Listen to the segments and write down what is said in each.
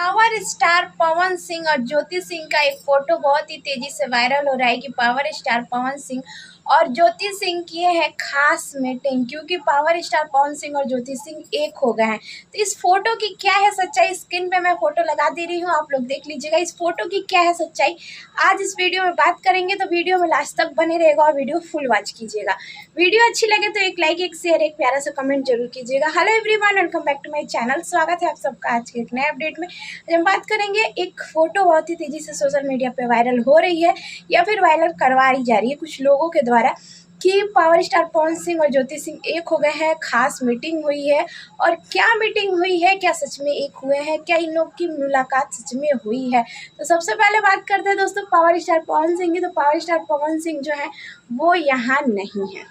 Power star Pawan Singh और ज्योति सिंह का एक फोटो बहुत ही तेजी से वायरल हो रहा है कि पावर स्टार पवन सिंह और ज्योति सिंह की है खास मीटिंग, क्योंकि पावर स्टार पवन सिंह और ज्योति सिंह एक हो गए हैं। तो इस फोटो की क्या है सच्चाई, स्क्रीन पे मैं फोटो लगा दे रही हूँ, आप लोग देख लीजिएगा इस फोटो की क्या है सच्चाई। आज इस वीडियो में बात करेंगे, तो वीडियो में लास्ट तक बने रहेगा और वीडियो फुल वॉच कीजिएगा। वीडियो अच्छी लगे तो एक लाइक, एक शेयर, एक प्यारा सा कमेंट जरूर कीजिएगा। Hello everyone, welcome back to my channel. स्वागत है आप सबका आज के एक नए अपडेट में। हम बात करेंगे, एक फोटो बहुत ही तेजी से सोशल मीडिया पे वायरल हो रही है या फिर वायरल करवाई जा रही है कुछ लोगों के द्वारा कि पावर स्टार पवन सिंह और ज्योति सिंह एक हो गए हैं, खास मीटिंग हुई है। और क्या मीटिंग हुई है, क्या सच में एक हुए हैं, क्या इन लोग की मुलाकात सच में हुई है? तो सबसे पहले बात करते हैं दोस्तों पावर स्टार पवन सिंह की। तो पावर स्टार पवन सिंह जो है वो यहाँ नहीं है,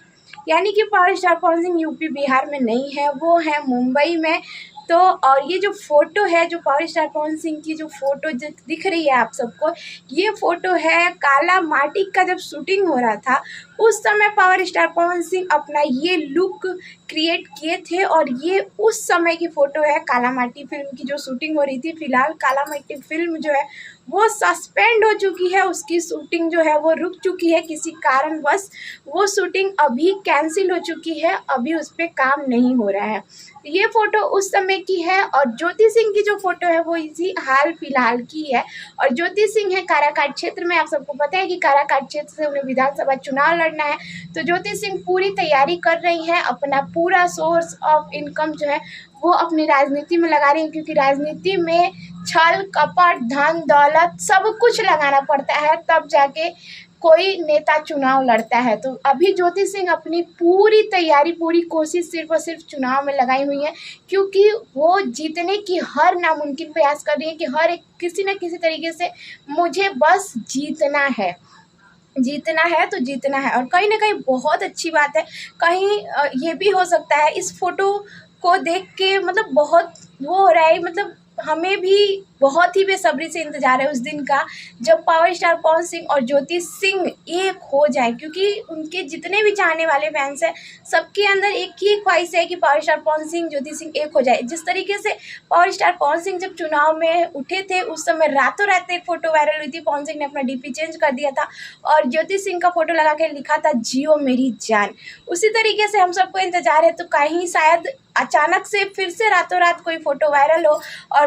यानी कि power star Pawan Singh UP Bihar में नहीं है, वो है मुंबई में। तो और ये जो फोटो है, जो पावर स्टार पवन सिंह की जो फोटो दिख रही है आप सबको, ये फोटो है काला माटी का जब शूटिंग हो रहा था उस समय पावर स्टार पवन सिंह अपना ये लुक क्रिएट किए थे। और ये उस समय की फ़ोटो है, काला माटी फिल्म की जो शूटिंग हो रही थी। फिलहाल काला माटी फिल्म जो है वो सस्पेंड हो चुकी है, उसकी शूटिंग जो है वो रुक चुकी है किसी कारणवश। वो शूटिंग अभी कैंसिल हो चुकी है, अभी उस पर काम नहीं हो रहा है। ये फ़ोटो उस समय की है और ज्योति सिंह की जो फ़ोटो है वो इसी हाल फिलहाल की है। और ज्योति सिंह है काराकाट क्षेत्र में, आप सबको पता है कि काराकाट क्षेत्र से उन्हें विधानसभा चुनाव लड़ना है। तो ज्योति सिंह पूरी तैयारी कर रही हैं, अपना पूरा सोर्स ऑफ इनकम जो है वो अपनी राजनीति में लगा रही है, क्योंकि राजनीति में छल कपट धन दौलत सब कुछ लगाना पड़ता है, तब जाके कोई नेता चुनाव लड़ता है। तो अभी ज्योति सिंह अपनी पूरी तैयारी, पूरी कोशिश सिर्फ और सिर्फ चुनाव में लगाई हुई है, क्योंकि वो जीतने की हर नामुमकिन प्रयास कर रही है कि हर एक किसी न किसी तरीके से मुझे बस जीतना है, जीतना है तो जीतना है। और कहीं ना कहीं बहुत अच्छी बात है, कहीं ये भी हो सकता है इस फोटो को देख के मतलब बहुत वो हो रहा है, मतलब हमें भी बहुत ही बेसब्री से इंतजार है उस दिन का जब पावर स्टार पवन सिंह और ज्योति सिंह एक हो जाए, क्योंकि उनके जितने भी चाहने वाले फैंस हैं सबके अंदर एक ही ख्वाहिश है कि पावर स्टार पवन सिंह ज्योति सिंह एक हो जाए। जिस तरीके से पावर स्टार पवन सिंह जब चुनाव में उठे थे उस समय रातों रात एक फोटो वायरल हुई थी, पवन सिंह ने अपना डीपी चेंज कर दिया था और ज्योति सिंह का फोटो लगा के लिखा था जियो मेरी जान। उसी तरीके से हम सबको इंतजार है, तो कहीं शायद अचानक से फिर से रातों रात कोई फोटो वायरल हो और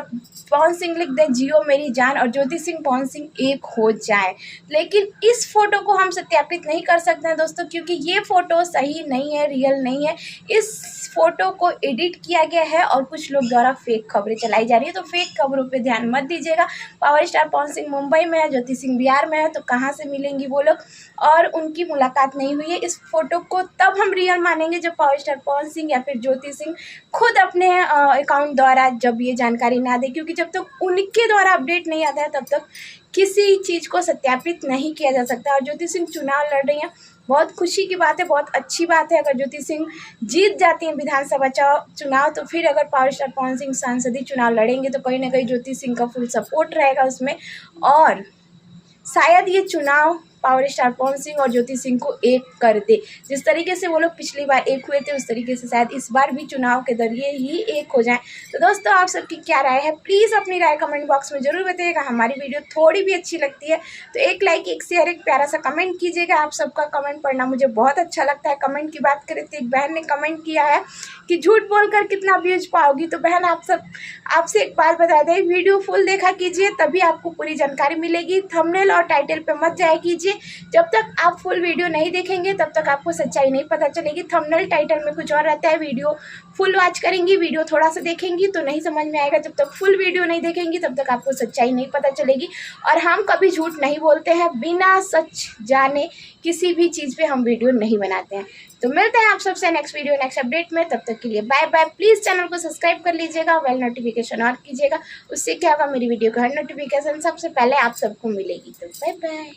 पवन सिंह लिख दे जियो मेरी जान और ज्योति सिंह पवन सिंह एक हो जाए। लेकिन इस फोटो को हम सत्यापित नहीं कर सकते हैं दोस्तों, क्योंकि ये फोटो सही नहीं है, रियल नहीं है। इस फोटो को एडिट किया गया है और कुछ लोग द्वारा फेक खबरें चलाई जा रही है, तो फेक खबरों पे ध्यान मत दीजिएगा। पावर स्टार पवन सिंह मुंबई में है, ज्योति सिंह बिहार में है, तो कहाँ से मिलेंगी वो लोग, और उनकी मुलाकात नहीं हुई है। इस फोटो को तब हम रियल मानेंगे जब पावर स्टार पवन सिंह या फिर ज्योति सिंह खुद अपने अकाउंट द्वारा जब ये जानकारी ना दे, क्योंकि जब तक उनके द्वारा अपडेट नहीं आता है तब तक किसी चीज़ को सत्यापित नहीं किया जा सकता। और ज्योति सिंह चुनाव लड़ रही हैं, बहुत खुशी की बात है, बहुत अच्छी बात है। अगर ज्योति सिंह जीत जाती हैं विधानसभा चुनाव, तो फिर अगर पावर स्टार पवन सिंह संसदीय चुनाव लड़ेंगे तो कहीं ना कहीं ज्योति सिंह का फुल सपोर्ट रहेगा उसमें, और शायद ये चुनाव पावर स्टार पवन सिंह और ज्योति सिंह को एक कर दे। जिस तरीके से वो लोग पिछली बार एक हुए थे उस तरीके से शायद इस बार भी चुनाव के जरिए ही एक हो जाएं। तो दोस्तों आप सबकी क्या राय है, प्लीज़ अपनी राय कमेंट बॉक्स में ज़रूर बताइएगा। हमारी वीडियो थोड़ी भी अच्छी लगती है तो एक लाइक, एक शेयर, एक प्यारा सा कमेंट कीजिएगा। आप सबका कमेंट पढ़ना मुझे बहुत अच्छा लगता है। कमेंट की बात करें तो एक बहन ने कमेंट किया है कि झूठ बोलकर कितना व्यूज पाओगी। तो बहन आपसे एक बात बता दें, वीडियो फुल देखा कीजिए, तभी आपको पूरी जानकारी मिलेगी। थंबनेल और टाइटल पे मत जाया कीजिए, जब तक आप फुल वीडियो नहीं देखेंगे तब तक आपको सच्चाई नहीं पता चलेगी। थंबनेल टाइटल में कुछ और रहता है, वीडियो फुल वॉच करेंगी, वीडियो थोड़ा सा देखेंगी तो नहीं समझ में आएगा। जब तक फुल वीडियो नहीं देखेंगी तब तक आपको सच्चाई नहीं पता चलेगी। और हम कभी झूठ नहीं बोलते हैं, बिना सच जाने किसी भी चीज़ पे हम वीडियो नहीं बनाते हैं। तो मिलते हैं आप सबसे नेक्स्ट वीडियो, नेक्स्ट अपडेट में। तब तक के लिए बाय बाय। प्लीज़ चैनल को सब्सक्राइब कर लीजिएगा, बेल नोटिफिकेशन ऑन कीजिएगा, उससे क्या होगा मेरी वीडियो का हर नोटिफिकेशन सबसे पहले आप सबको मिलेगी। तो बाय बाय।